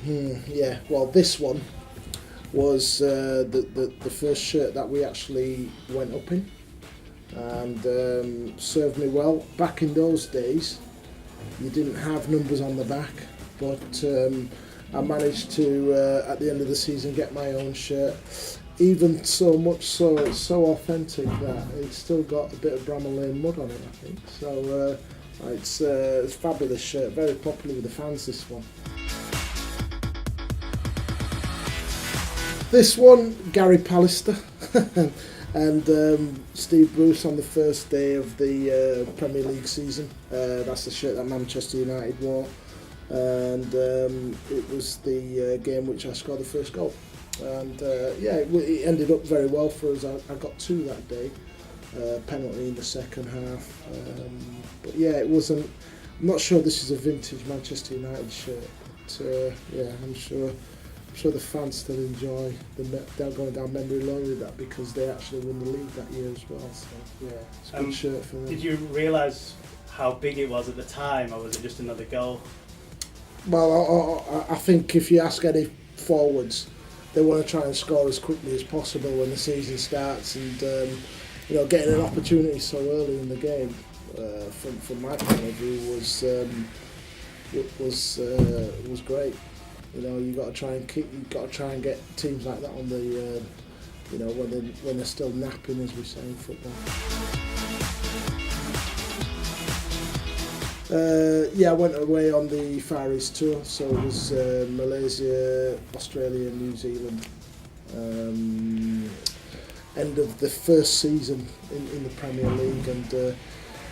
Yeah, well, this one was the first shirt that we actually went up in, and served me well. Back in those days, you didn't have numbers on the back, but I managed to, at the end of the season, get my own shirt. Even so much so, it's so authentic that it's still got a bit of Bramall Lane mud on it, I think. So it's a fabulous shirt, very popular with the fans, this one. This one, Gary Pallister and Steve Bruce on the first day of the Premier League season. That's the shirt that Manchester United wore, and it was the game which I scored the first goal. And yeah, it ended up very well for us. I got 2 that day, penalty in the second half. But yeah, it wasn't. I'm not sure this is a vintage Manchester United shirt, but yeah, I'm sure the fans still enjoy they're going down memory lane with that, because they actually won the league that year as well. So yeah, it's a good shirt for them. Did you realise how big it was at the time, or was it just another goal? Well, I think if you ask any forwards, they want to try and score as quickly as possible when the season starts, and getting an opportunity so early in the game, from my point of view, was great. You got to try and get teams like that on the, when they're still napping, as we say in football. Yeah, I went away on the Far East tour, so it was Malaysia, Australia, New Zealand. End of the first season in the Premier League, and it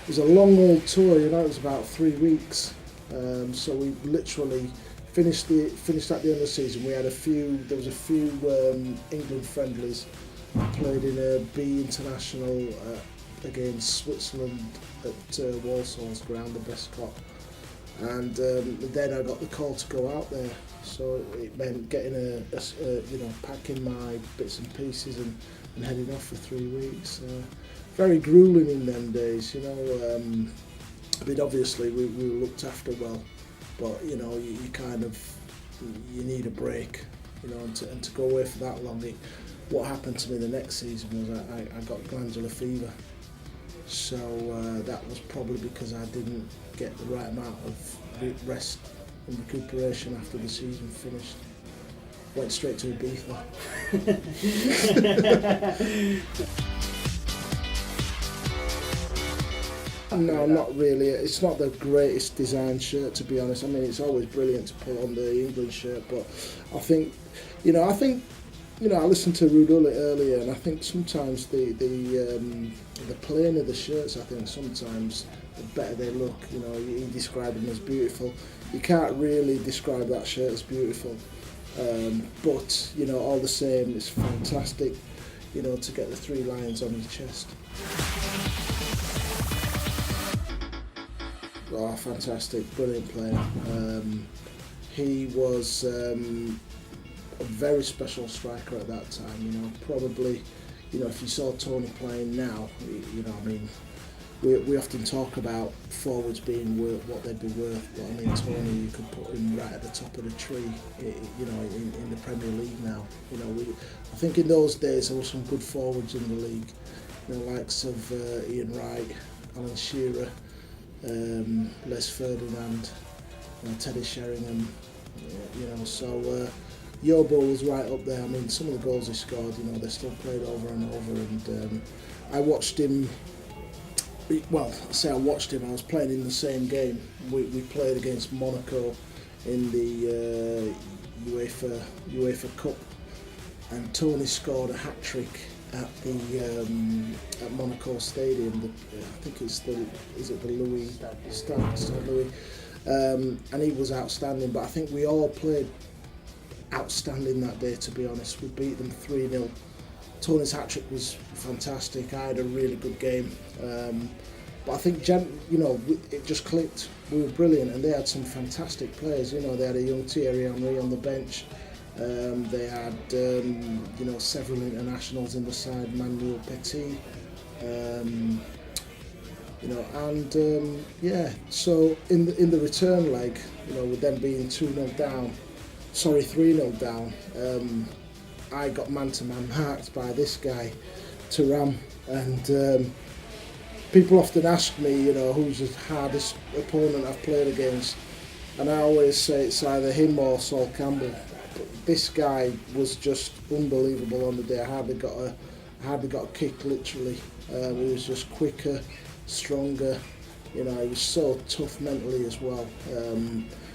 was a long old tour. It was about 3 weeks. So we literally finished at the end of the season. There was a few England friendlies. Played in a B international against Switzerland at Walsall's ground, the Bescott, and then I got the call to go out there. So it meant getting packing my bits and pieces and heading off for 3 weeks. Very grueling in them days, I mean, obviously we were looked after well, but you need a break, and to go away for that long. What happened to me the next season was I got glandular fever, so that was probably because I didn't get the right amount of rest and recuperation after the season finished. Went straight to Ibiza. No, not really. It's not the greatest design shirt, to be honest. I mean, it's always brilliant to put on the England shirt, but I think, I listened to Rudulli earlier, and I think sometimes the plain of the shirts, I think sometimes the better they look. He described them as beautiful. You can't really describe that shirt as beautiful, but all the same, it's fantastic. To get the 3 lions on your chest. Oh, fantastic, brilliant player. He was a very special striker at that time. Probably, if you saw Tony playing now, I mean, we often talk about forwards being worth what they'd be worth, but I mean, Tony, you could put him right at the top of the tree, in the Premier League now. I think in those days there were some good forwards in the league, the likes of Ian Wright, Alan Shearer, Les Ferdinand, Teddy Sheringham, so YEBOAH was right up there. I mean, some of the goals he scored, they're still played over and over, and I watched him. Well, I was playing in the same game. We played against Monaco in the UEFA Cup, and Tony scored a hat-trick at the at Monaco Stadium. I think it's the Louis Stade Louis, and he was outstanding. But I think we all played outstanding that day. To be honest, we beat them 3-0. Tony's hat-trick was fantastic. I had a really good game, but I think it just clicked. We were brilliant, and they had some fantastic players. They had a young Thierry Henry on the bench. They had several internationals in the side, Manuel Petit, So in the return leg, with them being 2-0 down, 3-0 down, I got man-to-man marked by this guy, Thuram, and people often ask me, you know, who's the hardest opponent I've played against, and I always say it's either him or Sol Campbell. But this guy was just unbelievable on the day. I hardly got a kick, literally. He was just quicker, stronger. You know, he was so tough mentally as well.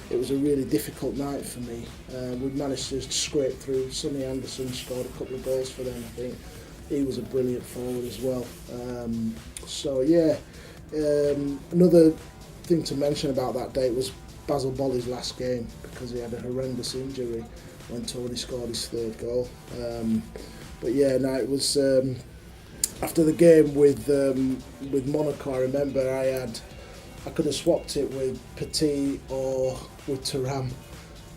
It was a really difficult night for me. We managed to scrape through. Sonny Anderson scored a couple of goals for them, I think. He was a brilliant forward as well. So yeah, another thing to mention about that day was Basil Bolly's last game, because he had a horrendous injury when Tony scored his third goal. But yeah, no, it was after the game with Monaco. I remember I could have swapped it with Petit or with Thuram,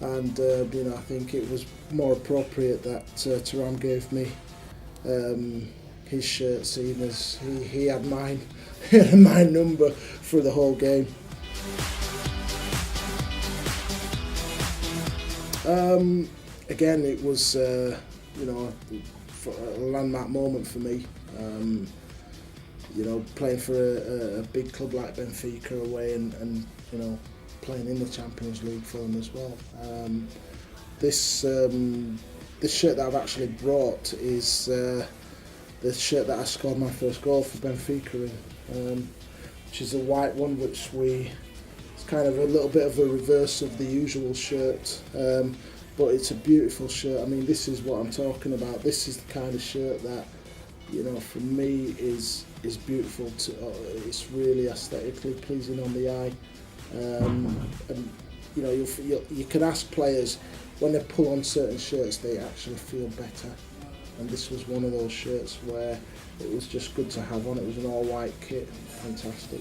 and you know, I think it was more appropriate that Thuram gave me his shirt, seeing as he had mine, my number for the whole game. Again, it was you know, a landmark moment for me. You know, playing for a big club like Benfica away, and you know, playing in the Champions League for them as well. This shirt that I've actually brought is the shirt that I scored my first goal for Benfica in, which is a white one, which it's kind of a little bit of a reverse of the usual shirt, but it's a beautiful shirt. I mean, this is what I'm talking about. This is the kind of shirt that, you know, for me is beautiful. It's really aesthetically pleasing on the eye, and you know, you can ask players when they pull on certain shirts, they actually feel better. And this was one of those shirts where it was just good to have on. It was an all-white kit, fantastic.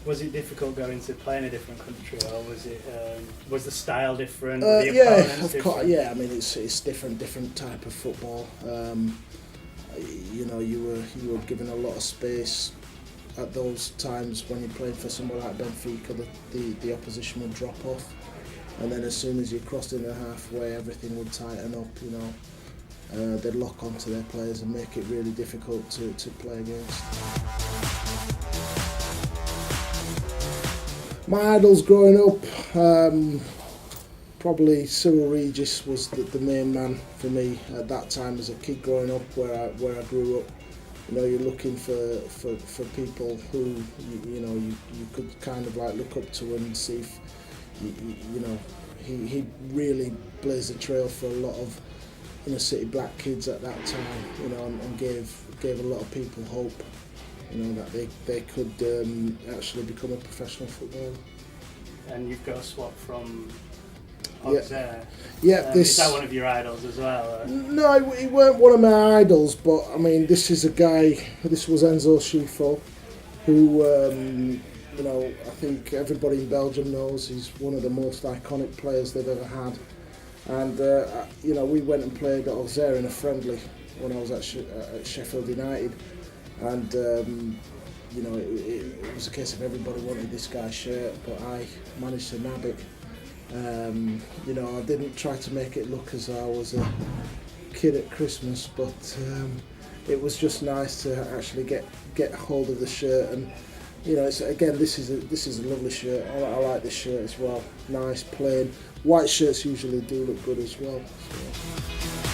Was it difficult going to play in a different country, or was the style different? Yeah, of course. Yeah, I mean, it's different type of football. You know, you were given a lot of space at those times when you played for somewhere like Benfica. The opposition would drop off, and then as soon as you crossed in the halfway, everything would tighten up. You know, they'd lock onto their players and make it really difficult to play against. My idols growing up, probably Cyril Regis was the main man for me at that time as a kid growing up, where I grew up. You know, you're looking for people who you could kind of like look up to and see if you know, he really blazed the trail for a lot of inner city black kids at that time. You know, and gave a lot of people hope. You know, that they could actually become a professional footballer. And you've got a swap from Auxerre. Yeah, is that one of your idols as well? Or? No, he weren't one of my idols, but I mean, this is a guy. This was Enzo Schifo, who you know, I think everybody in Belgium knows he's one of the most iconic players they've ever had. And you know, we went and played at Auxerre in a friendly when I was at Sheffield United. And you know, it was a case of everybody wanted this guy's shirt, but I managed to nab it. You know, I didn't try to make it look as though I was a kid at Christmas, but it was just nice to actually get hold of the shirt. And you know, it's, again, this is a lovely shirt. I like this shirt as well. Nice, plain. White shirts usually do look good as well. So.